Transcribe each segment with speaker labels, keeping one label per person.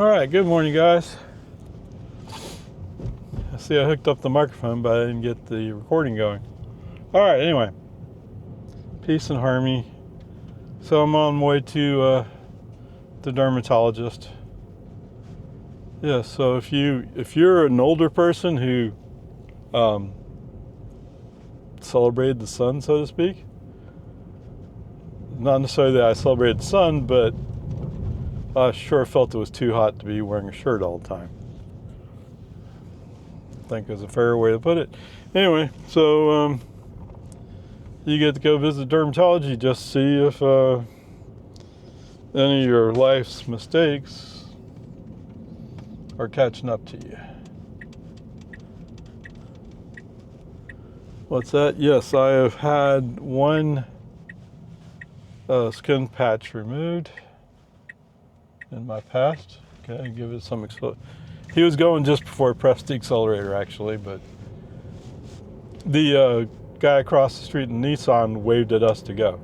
Speaker 1: All right, good morning, guys. I see I hooked up the microphone, but I didn't get the recording going. All right, anyway, peace and harmony. So I'm on my way to the dermatologist. Yeah, so if you're an older person who celebrated the sun, so to speak, not necessarily that I celebrated the sun, but I sure felt it was too hot to be wearing a shirt all the time. I think is a fair way to put it. Anyway, so you get to go visit dermatology just to see if any of your life's mistakes are catching up to you. What's that? Yes, I have had one skin patch removed in my past. Okay, give it some He was going just before I pressed the accelerator, actually, but the guy across the street in Nissan waved at us to go.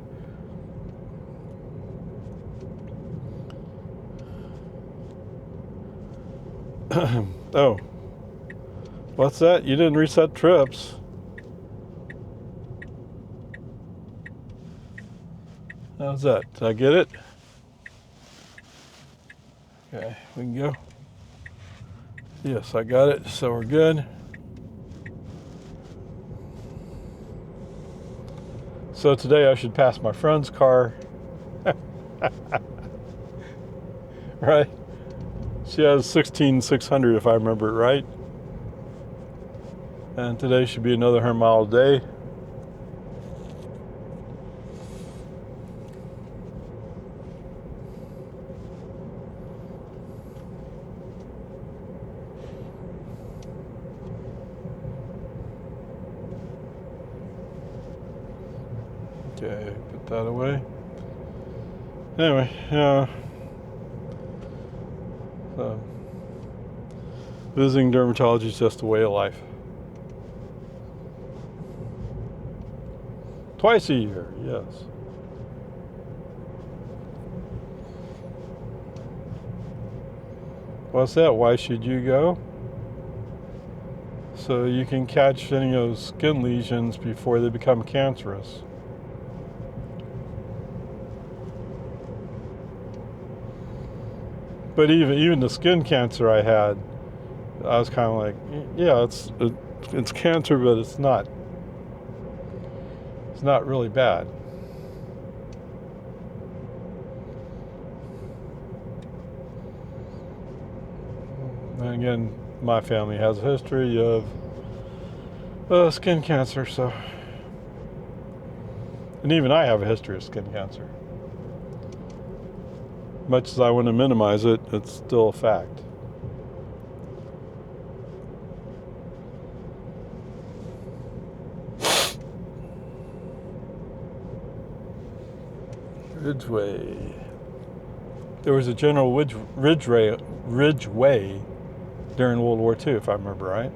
Speaker 1: Oh, what's that? You didn't reset trips. How's that? Did I get it? Okay, we can go. Yes, I got it, so we're good. So today I should pass my friend's car. Right? She has 16,600 if I remember it right. And today should be another 100 mile a day. Okay, put that away. Anyway, visiting dermatology is just a way of life. Twice a year, yes. What's that? Why should you go? So you can catch any of those skin lesions before they become cancerous. But even the skin cancer I had, I was kind of like, yeah, it's cancer, but it's not really bad. And again, my family has a history of skin cancer, so, and even I have a history of skin cancer. Much as I want to minimize it, it's still a fact. Ridgeway. There was a General Ridgeway during World War II, if I remember right.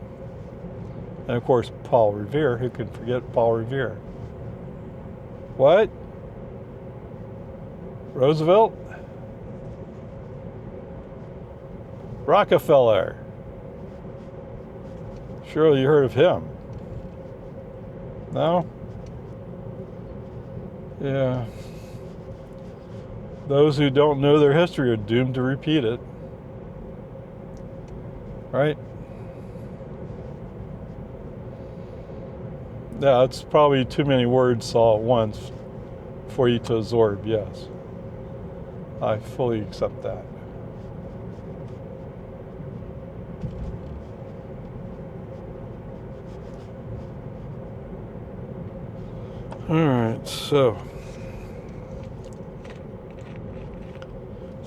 Speaker 1: And of course, Paul Revere. Who could forget Paul Revere? What? Roosevelt? Rockefeller. Surely you heard of him. No? Yeah. Those who don't know their history are doomed to repeat it. Right? Yeah, it's probably too many words all at once for you to absorb, yes. I fully accept that. Alright, so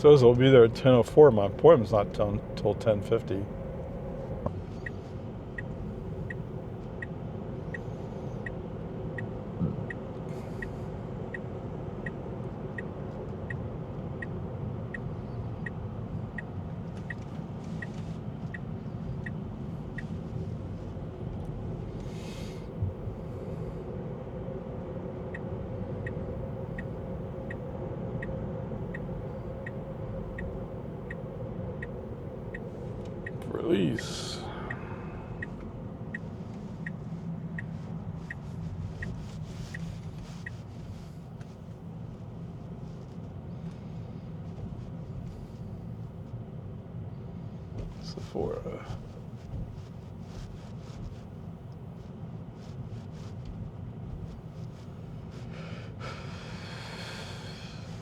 Speaker 1: I'll be there at 10:04. My appointment's not until 10:50. Release. Sephora.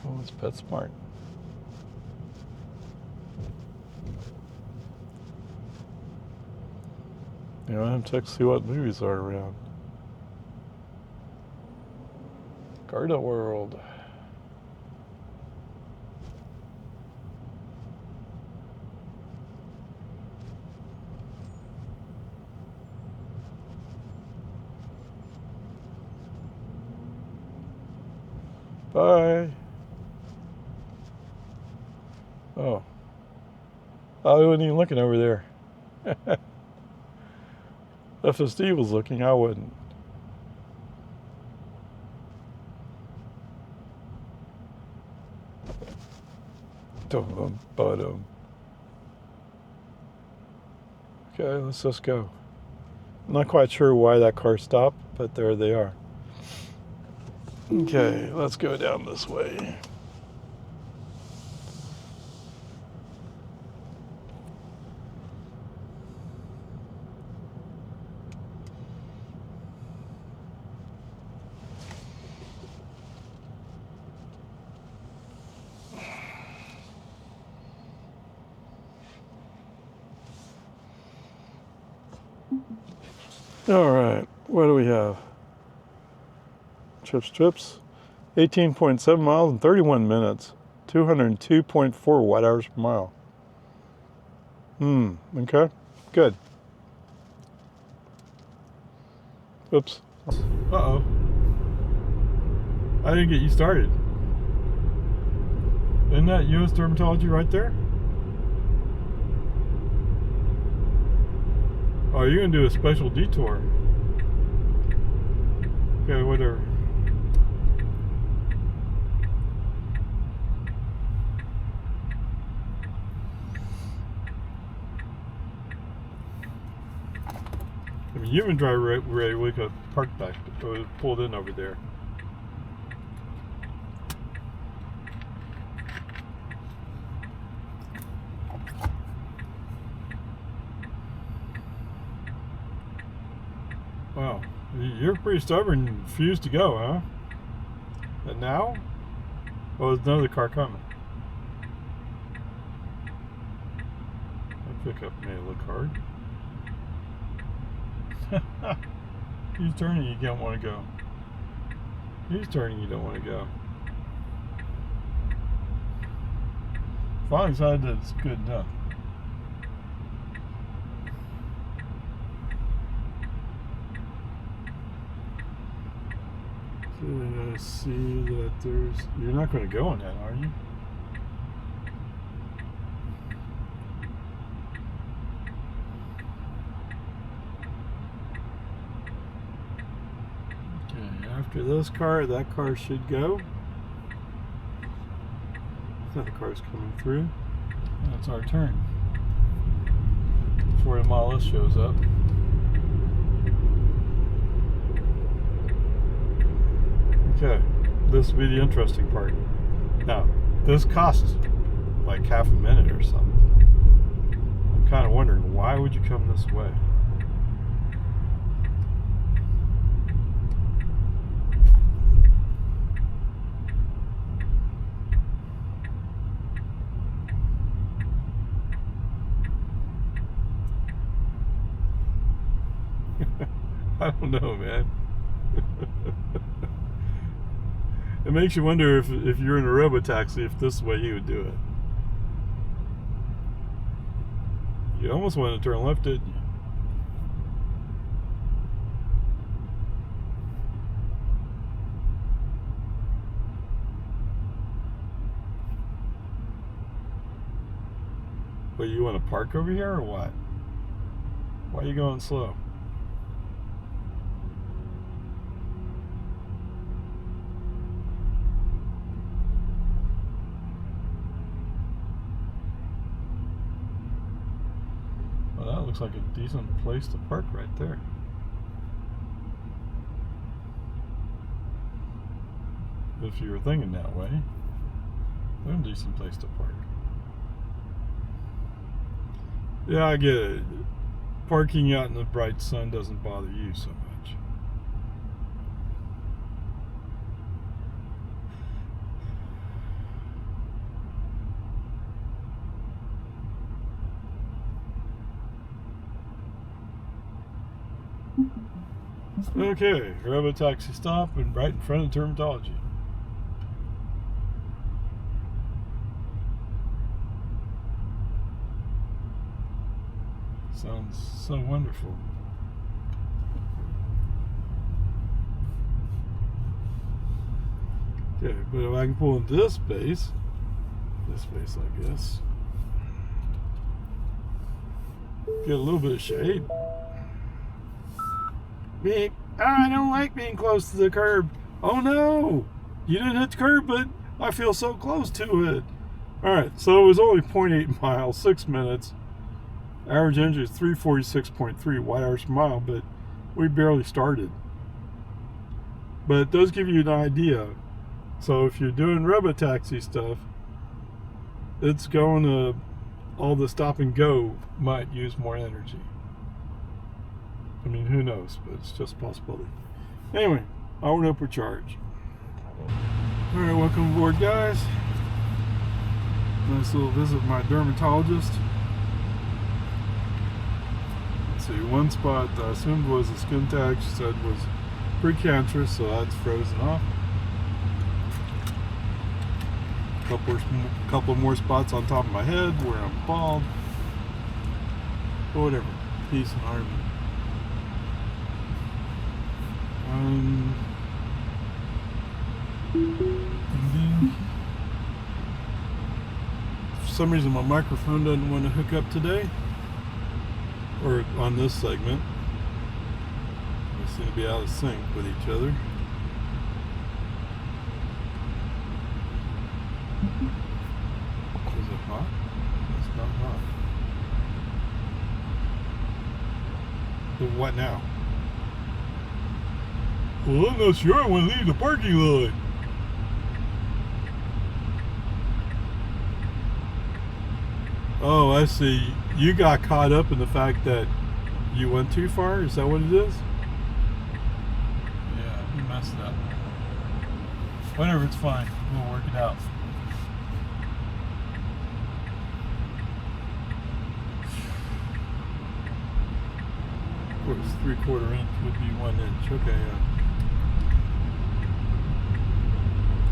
Speaker 1: Oh, it's PetSmart. You know, I'm check to see what movies are around. Garda World. Bye. Oh. I wasn't even looking over there. FSD was looking, I wouldn't. Okay, let's just go. I'm not quite sure why that car stopped, but there they are. Okay, let's go down this way. All right, what do we have? Trips. 18.7 miles in 31 minutes. 202.4 watt hours per mile. Okay, good. Oops. Uh-oh. I didn't get you started. Isn't that U.S. Dermatology right there? Oh, you're going to do a special detour. Okay, whatever. I mean, you've been driving ready. We could park back, pulled in over there. Wow, you're pretty stubborn and refused to go, huh? And now? Oh, there's another car coming. That pickup may look hard. He's turning, you don't want to go. He's turning, you don't want to go. Finally decided that it's good enough. I see that there's... You're not going to go on that, are you? Okay, after this car, that car should go. That car's coming through. That's our turn. Before the Model S shows up. Okay, this will be the interesting part. Now, this costs like half a minute or something. I'm kind of wondering, why would you come this way? I don't know, man. It makes you wonder if you're in a Robotaxi, if this is the way you would do it. You almost wanted to turn left, didn't you? But you want to park over here or what? Why are you going slow? That looks like a decent place to park right there. If you were thinking that way, that's a decent place to park. Yeah, I get it. Parking out in the bright sun doesn't bother you so much. Okay, Robotaxi Stop and right in front of Dermatology. Sounds so wonderful. Okay, but if I can pull into this space like this, get a little bit of shade. Beep. I don't like being close to the curb. Oh no! You didn't hit the curb, but I feel so close to it. Alright, so it was only 0.8 miles, 6 minutes. Average engine is 346.3 watt-hours per mile, but we barely started. But it does give you an idea. So if you're doing Robotaxi stuff, it's going to, all the stop and go might use more energy. I mean, who knows, but it's just a possibility. Anyway, I went up for charge. Alright, welcome aboard, guys. Nice little visit with my dermatologist. Let's see, one spot I assumed was a skin tag, she said was precancerous, so that's frozen off. Couple more spots on top of my head where I'm bald. But whatever, peace and harmony. For some reason my microphone doesn't want to hook up today, or on this segment. They seem to be out of sync with each other. Is it hot? It's not hot. But what now? Well, I'm not sure I want to leave the parking lot. Oh, I see. You got caught up in the fact that you went too far? Is that what it is? Yeah, you messed up. Whatever, it's fine. We'll work it out. Of course, 3/4 inch would be 1 inch. Okay, yeah.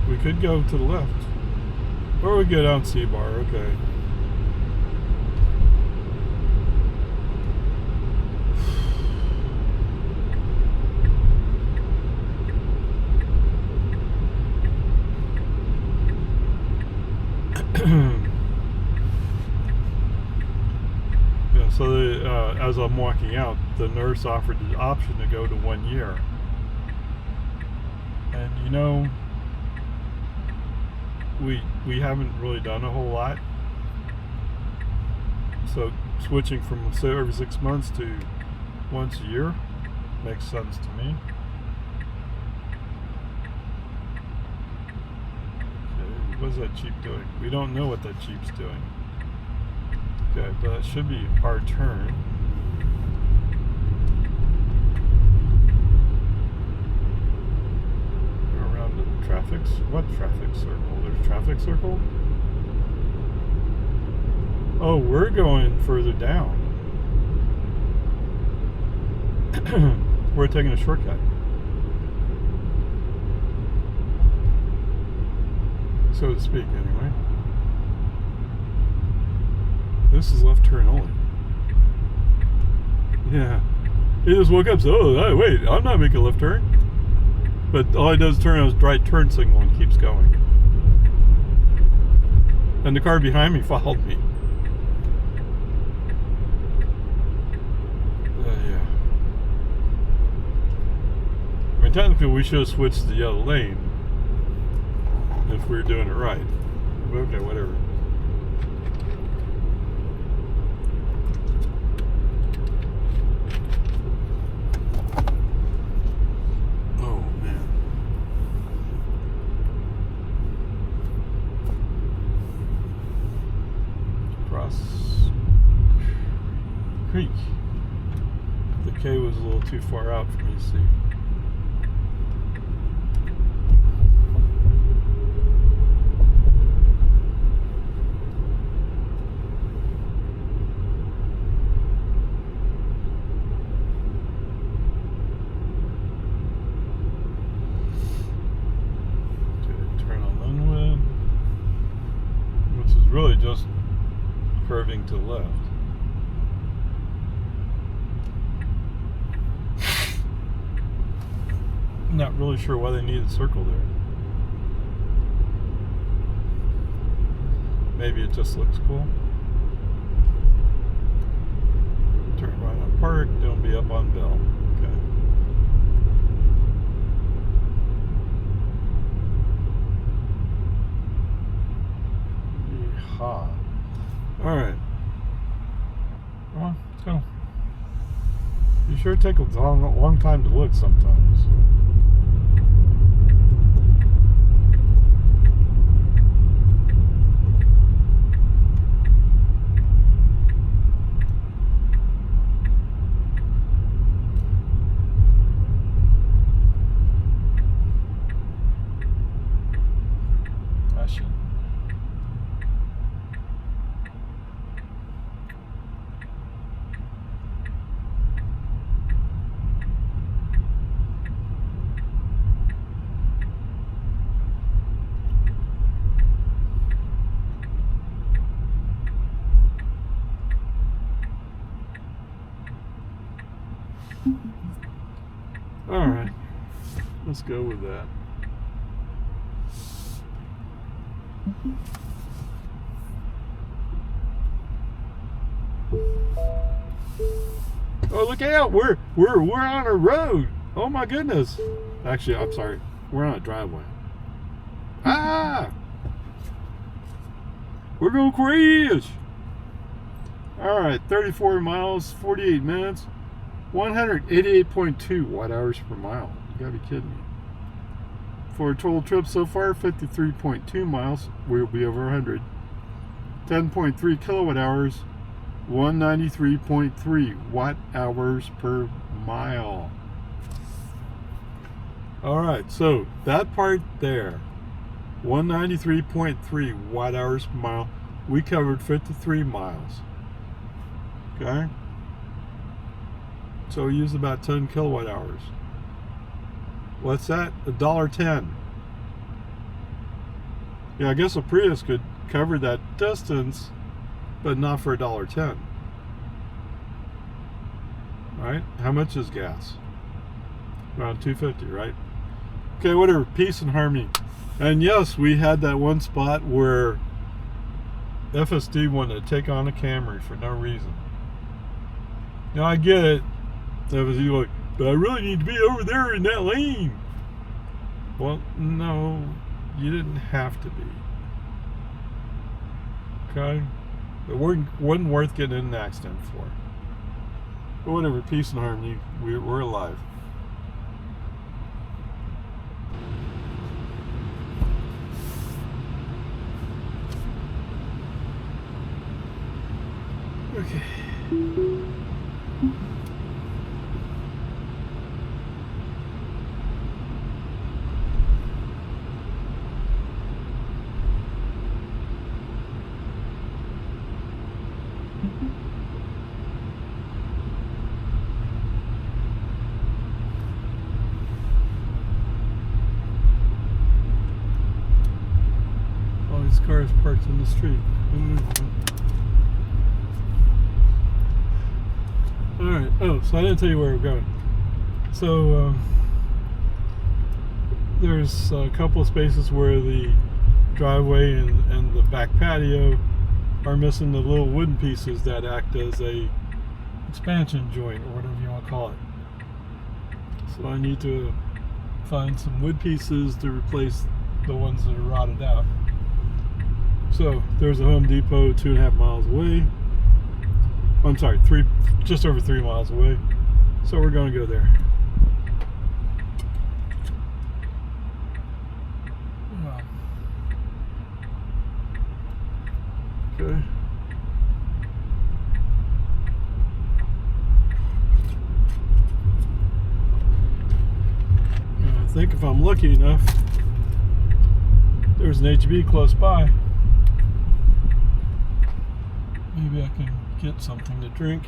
Speaker 1: We could go to the left. Or we go down C-bar, okay. Yeah, so as I'm walking out, the nurse offered the option to go to 1 year. And you know, we haven't really done a whole lot, so switching from say every 6 months to once a year makes sense to me. Okay, what's that Jeep doing? We don't know what that Jeep's doing. Okay, but it should be our turn. What traffic circle? There's traffic circle? Oh, we're going further down. We're taking a shortcut. So to speak, anyway. This is left turn only. Yeah. He just woke up, so, oh, wait, I'm not making a left turn. But all he does is turn on his right turn signal and keeps going. And the car behind me followed me. Yeah. I mean, technically we should have switched to the yellow lane if we were doing it right. Okay, whatever. creek. The K was a little too far out for me to see. Really just curving to the left. I'm not really sure why they needed a circle there. Maybe it just looks cool. Turn right on Park, don't be up on Bell. Alright. Well, let's go. You sure take a long time to look sometimes. Ashen. All right, let's go with that. Oh, look out! We're on a road. Oh my goodness! Actually, I'm sorry. We're on a driveway. Ah! We're going crash. All right, 34 miles, 48 minutes. 188.2 watt hours per mile. You gotta be kidding me. For a total trip so far, 53.2 miles. We'll be over 100. 10.3 kilowatt hours. 193.3 watt hours per mile. Alright, so that part there, 193.3 watt hours per mile. We covered 53 miles. Okay? So we used about 10 kilowatt hours. What's that? $1.10. Yeah, I guess a Prius could cover that distance, but not for $1.10. Right? How much is gas? Around $2.50, right? Okay, whatever. Peace and harmony. And yes, we had that one spot where FSD wanted to take on a Camry for no reason. Now I get it. FSD like, but I really need to be over there in that lane. Well, no, you didn't have to be. Okay? It wasn't worth getting in an accident for. But whatever, peace and harmony, we're alive. Okay. All these cars parked in the street. Alright, oh, so I didn't tell you where we're going. So, there's a couple of spaces where the driveway and the back patio are missing the little wooden pieces that act as a expansion joint, or whatever you want to call it. So I need to find some wood pieces to replace the ones that are rotted out. So, there's a Home Depot 2.5 miles away. I'm sorry, just over 3 miles away. So we're going to go there. Okay. if I'm lucky enough, there's an HEB close by. Maybe I can get something to drink.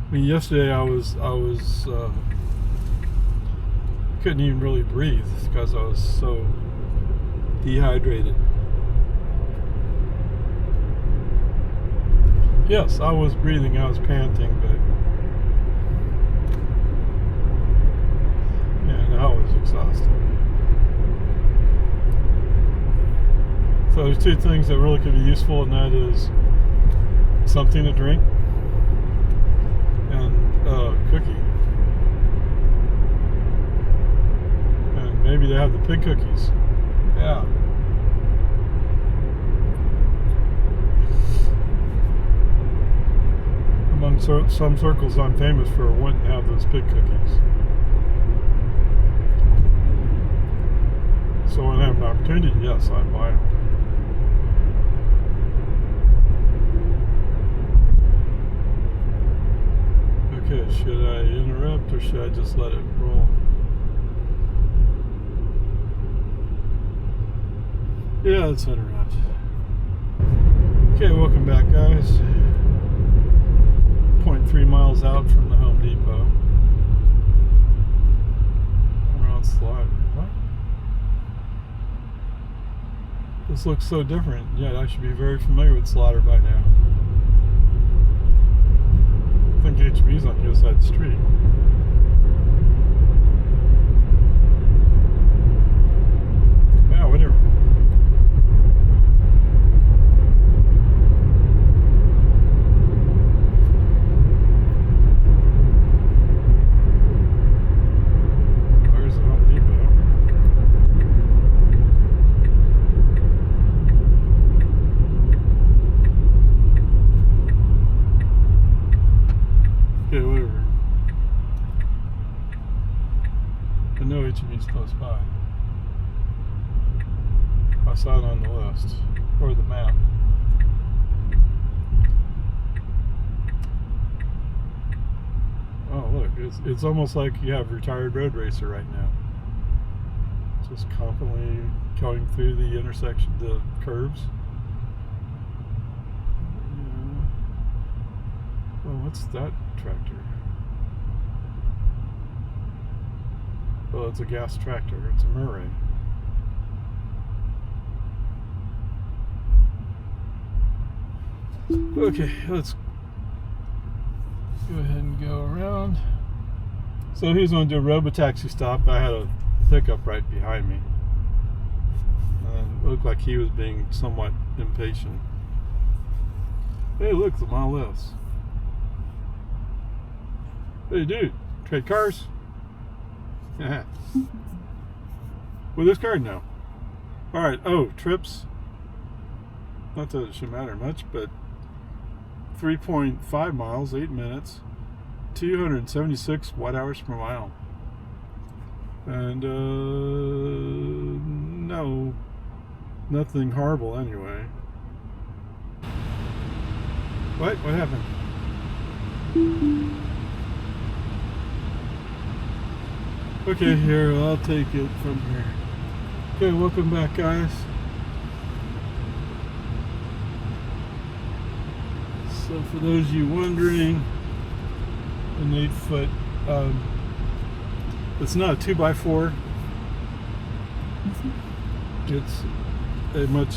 Speaker 1: I mean, yesterday I was couldn't even really breathe because I was so dehydrated. Yes, I was breathing, I was panting, but man, I was exhausted. So there's two things that really could be useful, and that is something to drink and a cookie. And maybe they have the pig cookies. Yeah. Among some circles, I'm famous for wanting to have those pig cookies. So when I have an opportunity, yes, I'd buy them. Okay, should I interrupt or should I just let it roll? Yeah, let's interrupt. Okay, welcome back, guys. 0.3 miles out from the Home Depot. Around Slaughter. What? This looks so different, yet I should be very familiar with Slaughter by now. I think HEB's on the other side of the street. Yeah, whatever. Where's the Home Depot? Okay, whatever. I know HEB's close by. I saw it on the list, or the map. Oh, look, it's almost like you have a retired road racer right now. Just confidently going through the intersection, the curves. Yeah. Oh, what's that tractor? Well, it's a gas tractor. It's a Murray. Okay, let's go ahead and go around. So he's going to do a Robotaxi Stop. I had a pickup right behind me. And it looked like he was being somewhat impatient. Hey, look, the Model S. Hey, dude, trade cars? With this card, no. Alright, oh, trips. Not that it should matter much, but 3.5 miles, 8 minutes, 276 watt-hours per mile. And, no, nothing horrible anyway. What? What happened? Okay, here, I'll take it from here. Okay, welcome back, guys. So for those of you wondering, an 8-foot, it's not a 2x4. It's a much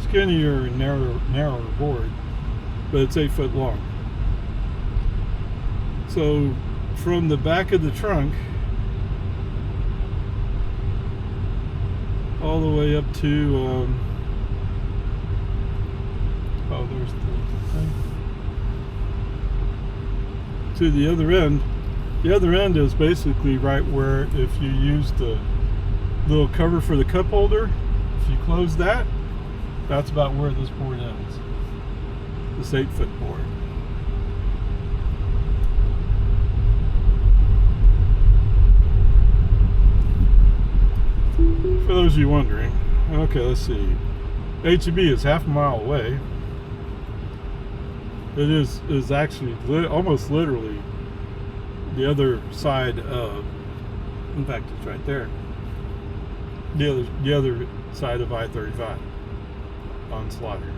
Speaker 1: skinnier and narrower board, but it's 8 foot long. So from the back of the trunk all the way up to oh, there's the thing, to the other end. The other end is basically right where, if you use the little cover for the cup holder, if you close that, that's about where this board ends. This 8-foot board. For those of you wondering, okay, let's see. HEB is half a mile away. It is actually almost literally the other side of, in fact, it's right there. The other side of I-35 on Slaughter.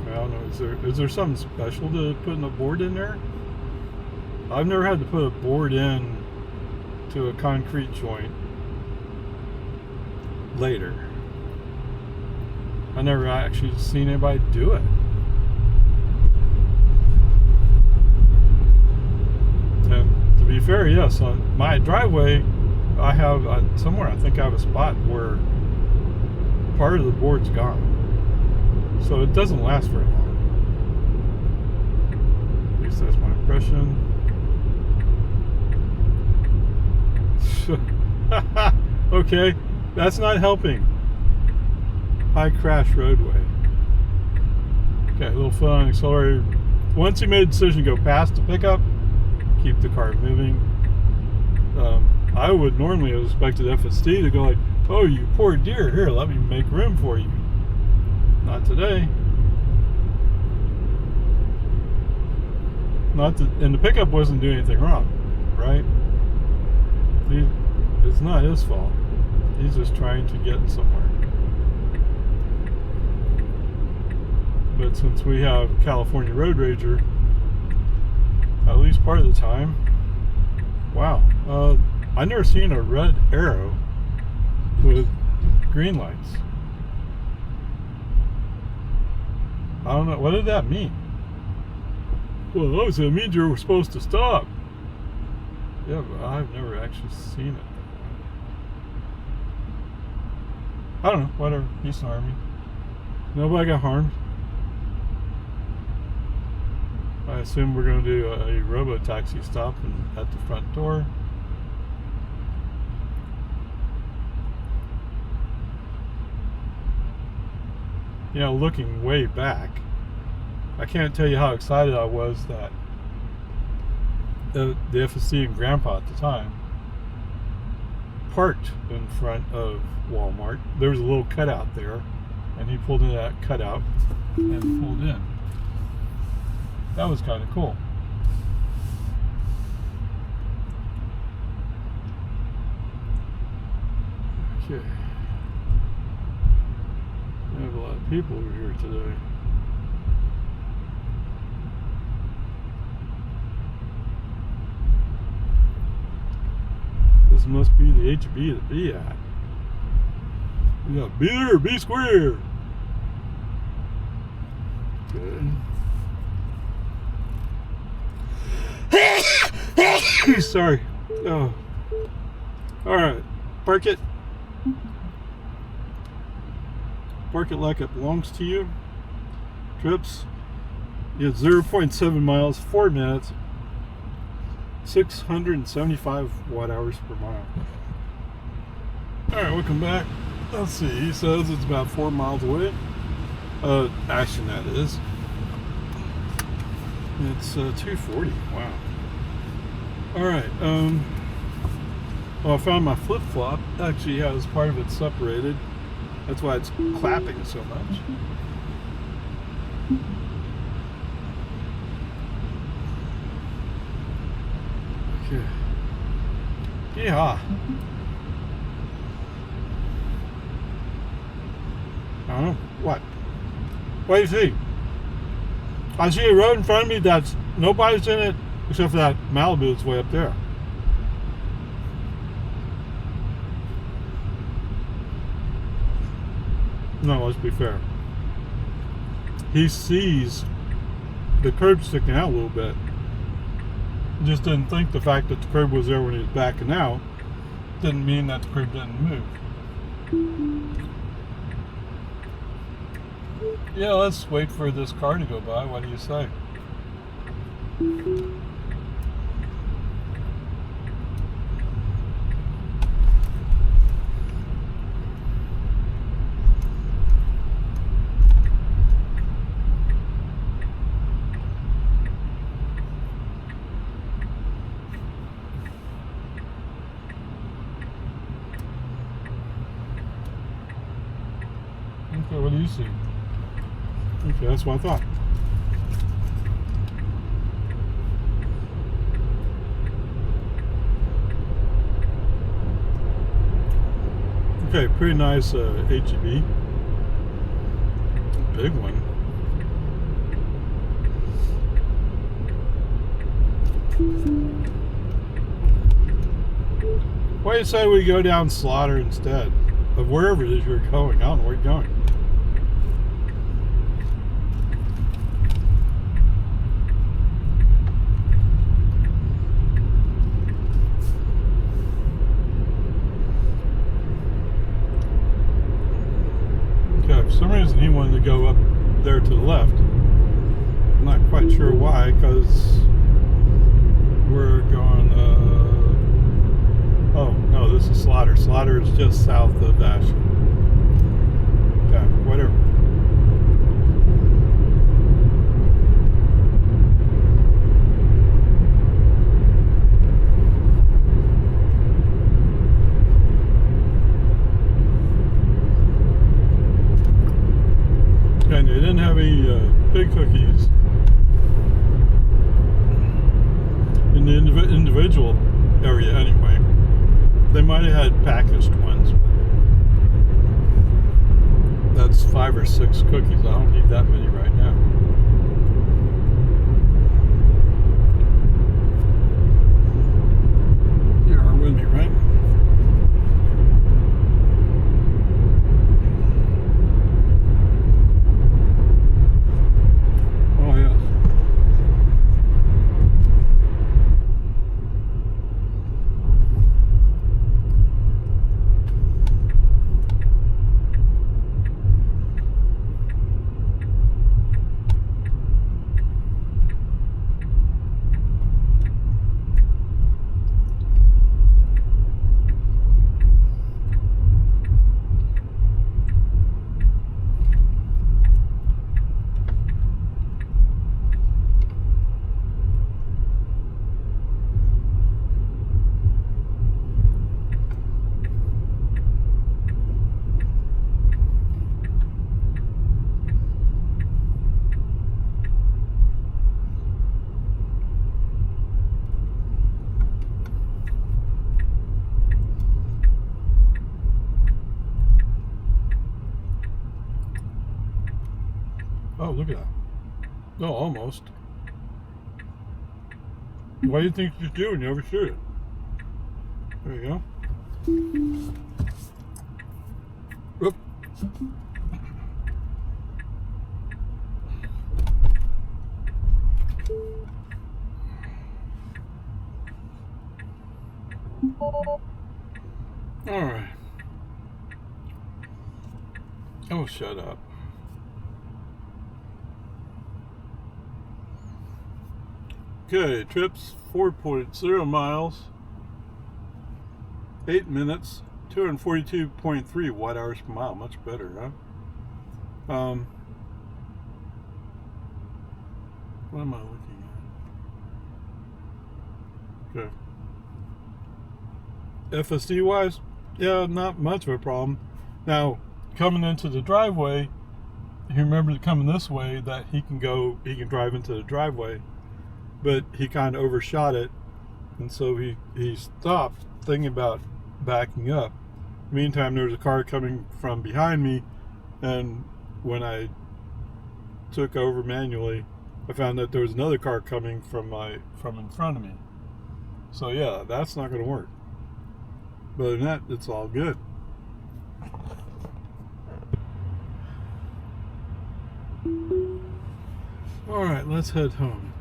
Speaker 1: I don't know, is there something special to putting a board in there? I've never had to put a board in to a concrete joint later. I never actually seen anybody do it. And to be fair, yes, on my driveway, I have somewhere, I think I have a spot where part of the board's gone. So it doesn't last very long. At least that's my impression. Okay, that's not helping. High crash roadway. Okay, a little foot on accelerator. Once you made a decision to go past the pickup, keep the car moving. I would normally have expected FSD to go like, oh, you poor dear, here, let me make room for you. Not today. And the pickup wasn't doing anything wrong, right? It's not his fault. He's just trying to get somewhere. But since we have California Road Rager, at least part of the time, wow. I've never seen a red arrow with green lights. I don't know. What did that mean? Well, obviously it means you were supposed to stop. Yeah, but I've never actually seen it. I don't know. Whatever. He's an army. Nobody got harmed. I assume we're going to do a Robotaxi stop at the front door. You know, looking way back, I can't tell you how excited I was that the FSD and Grandpa at the time parked in front of Walmart. There was a little cutout there, and he pulled into that cutout and pulled in. That was kind of cool. Okay. We have a lot of people over here today. This must be the HEB to be at. We got be there, be square. Good. Sorry. Oh. Alright. Park it. Park it like it belongs to you. Trips. You get 0.7 miles, 4 minutes, 675 watt hours per mile. Alright, welcome back. Let's see, he says it's about 4 miles away. Ashen, that is. It's 240. Wow. Alright, well, I found my flip-flop. Actually, yeah, as part of it separated. That's why it's clapping so much. Okay. Yeah. I don't know. What? What do you see? I see a road in front of me that's nobody's in it except for that Malibu that's way up there. No, let's be fair. He sees the curb sticking out a little bit. Just didn't think the fact that the curb was there when he was backing out didn't mean that the curb didn't move. Yeah, let's wait for this car to go by. What do you say? Okay, what do you see? Okay, that's what I thought. Okay, pretty nice HEB. Big one. Why do you say we go down Slaughter instead of wherever it is you're going? I don't know where you're going. Okay, for some reason he wanted to go up there to the left. I'm not quite sure why, because we're going, oh, no, this is Slaughter. Slaughter is just south of Ashen. Okay, whatever. And they didn't have any big cookies in the individual area anyway. They might have had packaged ones. That's 5 or 6 cookies. I don't need that many right now. You are with me, right? Oh, yeah. Oh, look at that. No, almost. What do you think you're doing? You overshoot it. There you go. Oop. All right. Oh, shut up. Okay, trips 4.0 miles, 8 minutes, 242.3 watt hours per mile. Much better, huh? What am I looking at? Okay. FSD wise, yeah, not much of a problem. Now, coming into the driveway, you remember coming this way that he can drive into the driveway. But he kind of overshot it, and so he stopped thinking about backing up. Meantime, there was a car coming from behind me, and when I took over manually, I found that there was another car coming from in front of me. So yeah, that's not going to work. But other than that, it's all good. All right, let's head home.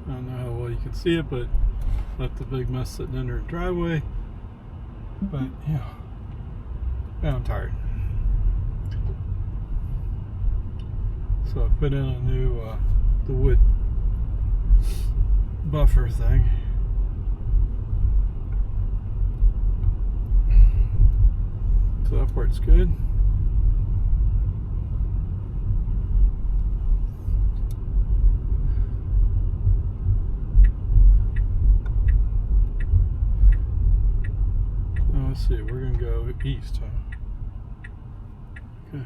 Speaker 1: I don't know how well you can see it, but left the big mess sitting in her driveway. But yeah, I'm tired. So I put in a new the wood buffer thing. So that part's good. let's see, we're gonna go east, huh? Okay.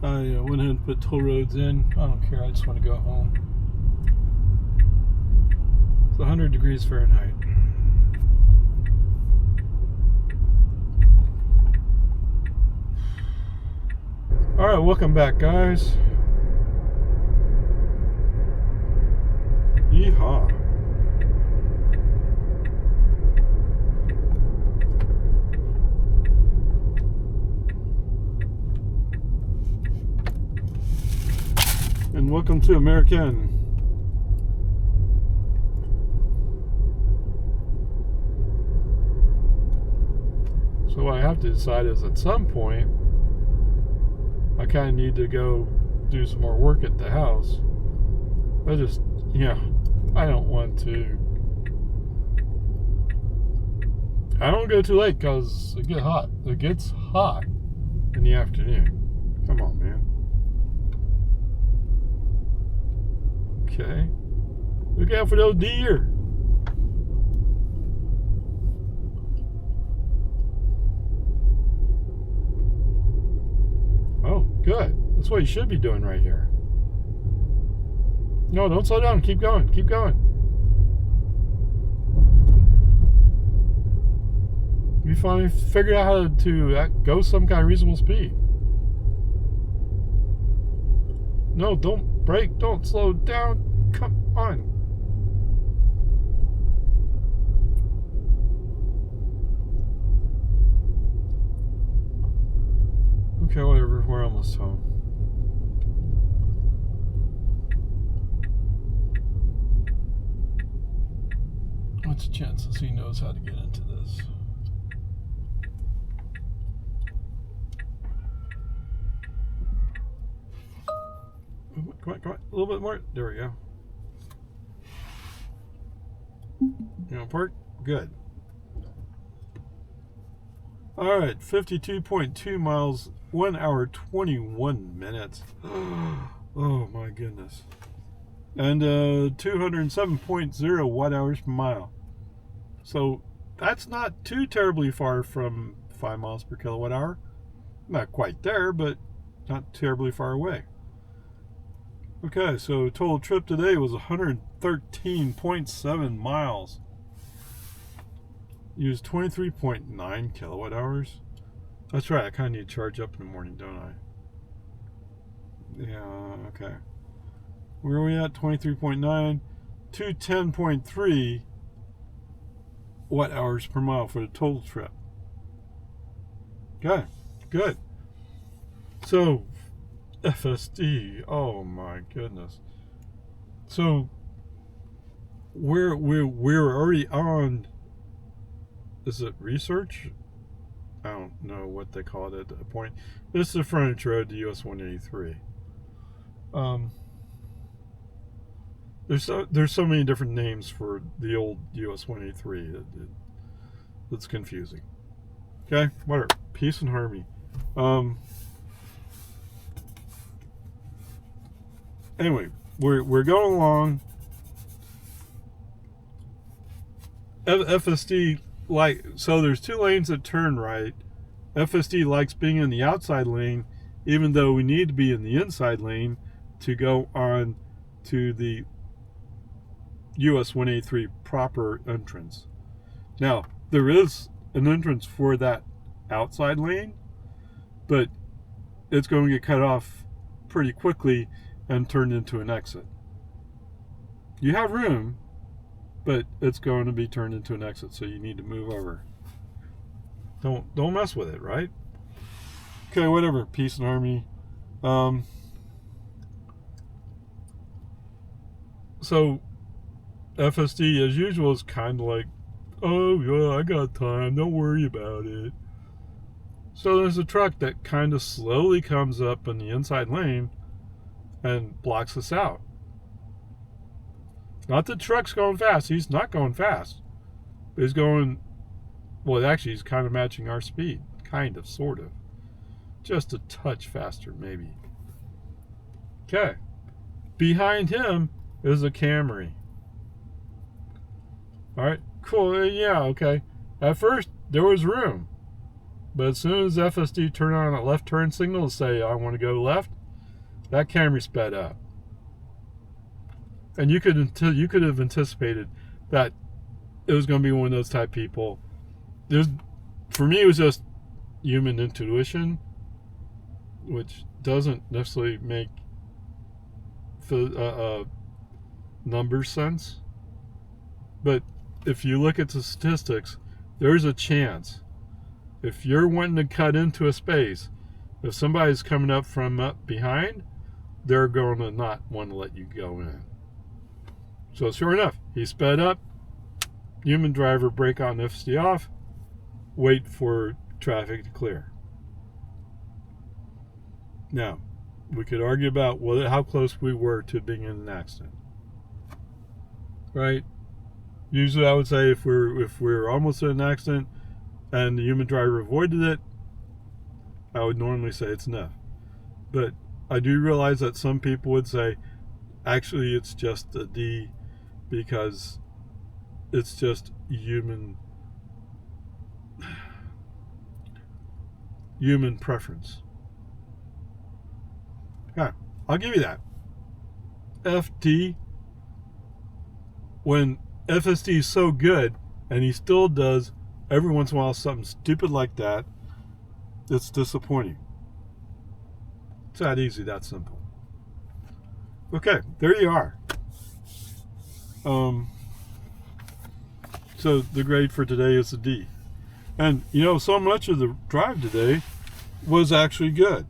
Speaker 1: I went ahead and put toll roads in. I don't care, I just want to go home. It's 100 degrees Fahrenheit. Alright, welcome back, guys. Yeehaw. And welcome to American. So what I have to decide is at some point I kind of need to go do some more work at the house. I just, I don't want to. I don't go too late because it gets hot. It gets hot in the afternoon. Come on, man. Okay. Look out for those deer. Oh, good. That's what you should be doing right here. No, don't slow down. Keep going. Keep going. You finally figured out how to go some kind of reasonable speed. No, don't brake. Don't slow down. Come on. Okay, whatever. We're almost home. What's the chances he knows how to get into this? Come on, come on. A little bit more. There we go. You know, park? Good. Alright, 52.2 miles, 1 hour, 21 minutes. Oh my goodness. And 207.0 watt hours per mile. So that's not too terribly far from 5 miles per kilowatt hour. Not quite there, but not terribly far away. Okay, so total trip today was 113.7 miles. Used 23.9 kilowatt hours. That's right, I kind of need to charge up in the morning, don't I? Yeah, okay. Where are we at? 23.9. 210.3 watt hours per mile for the total trip. Okay, good. So, FSD, oh my goodness. So, we're already on, is it research? I don't know what they call it at that point. This is the frontage road to US 183. There's so many different names for the old US 183. It's confusing. Okay, whatever. Peace and harmony. Anyway, we're going along. FSD so there's two lanes that turn right. FSD likes being in the outside lane, even though we need to be in the inside lane to go on to the US 183 proper entrance. Now, there is an entrance for that outside lane, but it's going to get cut off pretty quickly and turned into an exit. You have room, but it's going to be turned into an exit, so you need to move over. Don't mess with it, right? Okay, whatever. Peace and harmony. So FSD, as usual, is kind of like, oh yeah, I got time, don't worry about it. So there's a truck that kind of slowly comes up in the inside lane and blocks us out. Not the truck's going fast. He's not going fast. But he's going, well, actually, he's kind of matching our speed. Kind of, sort of. Just a touch faster, maybe. Okay. Behind him is a Camry. Alright. Cool, yeah, okay. At first, there was room. But as soon as FSD turned on a left turn signal to say, I want to go left, that Camry sped up. And you could have anticipated that it was going to be one of those type people. For me, it was just human intuition, which doesn't necessarily make number sense. But if you look at the statistics, there's a chance. If you're wanting to cut into a space, if somebody's coming up from up behind, they're going to not want to let you go in. So sure enough, he sped up. Human driver, brake on, FSD off. Wait for traffic to clear. Now, we could argue about how close we were to being in an accident, right? Usually, I would say if we're almost in an accident and the human driver avoided it, I would normally say it's enough. But I do realize that some people would say, actually, it's just a D because it's just human preference. Yeah, I'll give you that. FD, when FSD is so good, and he still does every once in a while something stupid like that, it's disappointing. It's that easy, that simple. Okay, there you are. So the grade for today is a D. And, so much of the drive today was actually good.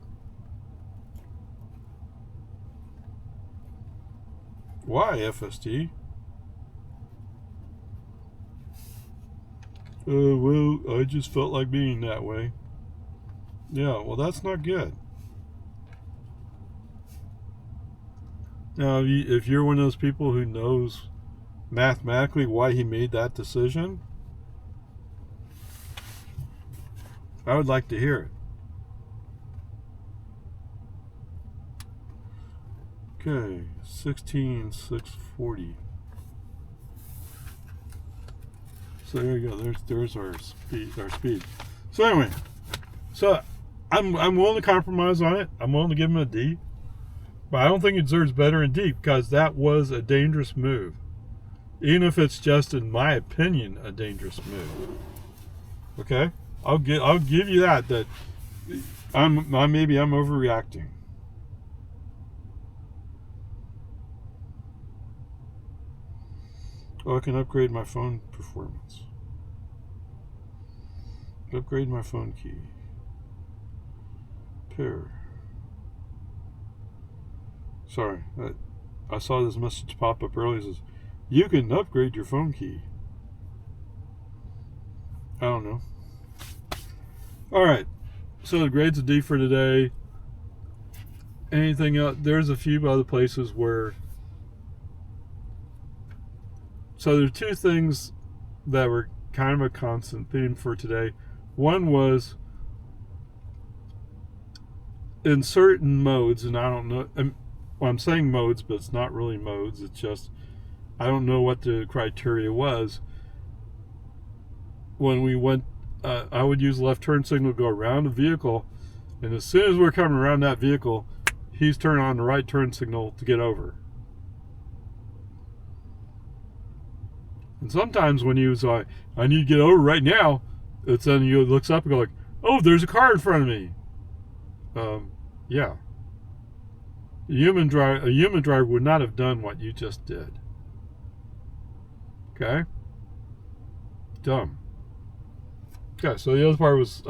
Speaker 1: Why, FSD? Well, I just felt like being that way. Yeah, well, that's not good. Now, if you're one of those people who knows mathematically why he made that decision, I would like to hear it. Okay, 16,640. So there you go. There's our speed. So anyway, I'm willing to compromise on it. I'm willing to give him a D, but I don't think it deserves better than D because that was a dangerous move, even if it's just, in my opinion, a dangerous move. Okay, I'll give you that. That maybe I'm overreacting. Oh, I can upgrade my phone performance. Upgrade my phone key. Pair. Sorry, I saw this message pop up earlier. It says, you can upgrade your phone key. I don't know. Alright, so the grade's a D for today. Anything else? There's a few other places where... So there are two things that were kind of a constant theme for today. One was in certain modes, and I don't know, I'm saying modes, but it's not really modes. It's just, I don't know what the criteria was. When we went, I would use left turn signal to go around the vehicle, and as soon as we're coming around that vehicle, he's turning on the right turn signal to get over. And sometimes when he was like, I need to get over right now, it's then he looks up and go like, oh, there's a car in front of me. Yeah. A human driver would not have done what you just did. Okay? Dumb. Okay, so the other part was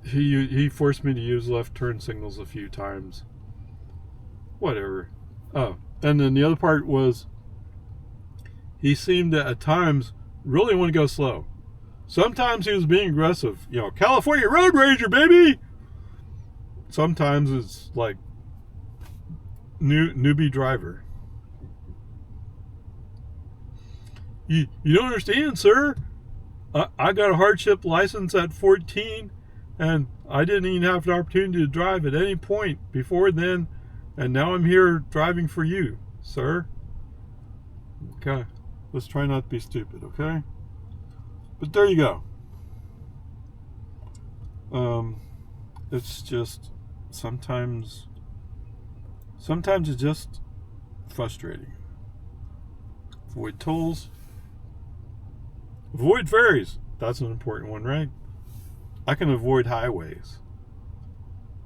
Speaker 1: he forced me to use left turn signals a few times. Whatever. Oh, and then the other part was he seemed to, at times, really want to go slow. Sometimes he was being aggressive. California Road Ranger, baby! Sometimes it's like newbie driver. You don't understand, sir. I got a hardship license at 14, and I didn't even have an opportunity to drive at any point before then, and now I'm here driving for you, sir. Okay. Let's try not to be stupid, okay? But there you go. It's just sometimes it's just frustrating. Avoid tolls. Avoid ferries. That's an important one, right? I can avoid highways.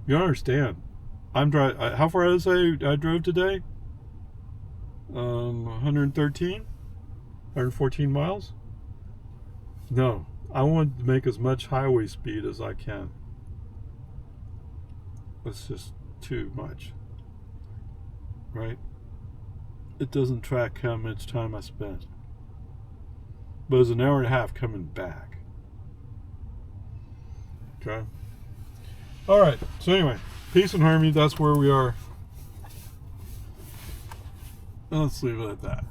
Speaker 1: You don't understand. I'm driving. How far did I say I drove today? 113, 114 miles. No, I want to make as much highway speed as I can. That's just too much, right? It doesn't track how much time I spent. But it's an hour and a half coming back. Okay. All right. So anyway, peace and harmony. That's where we are. Let's leave it at that.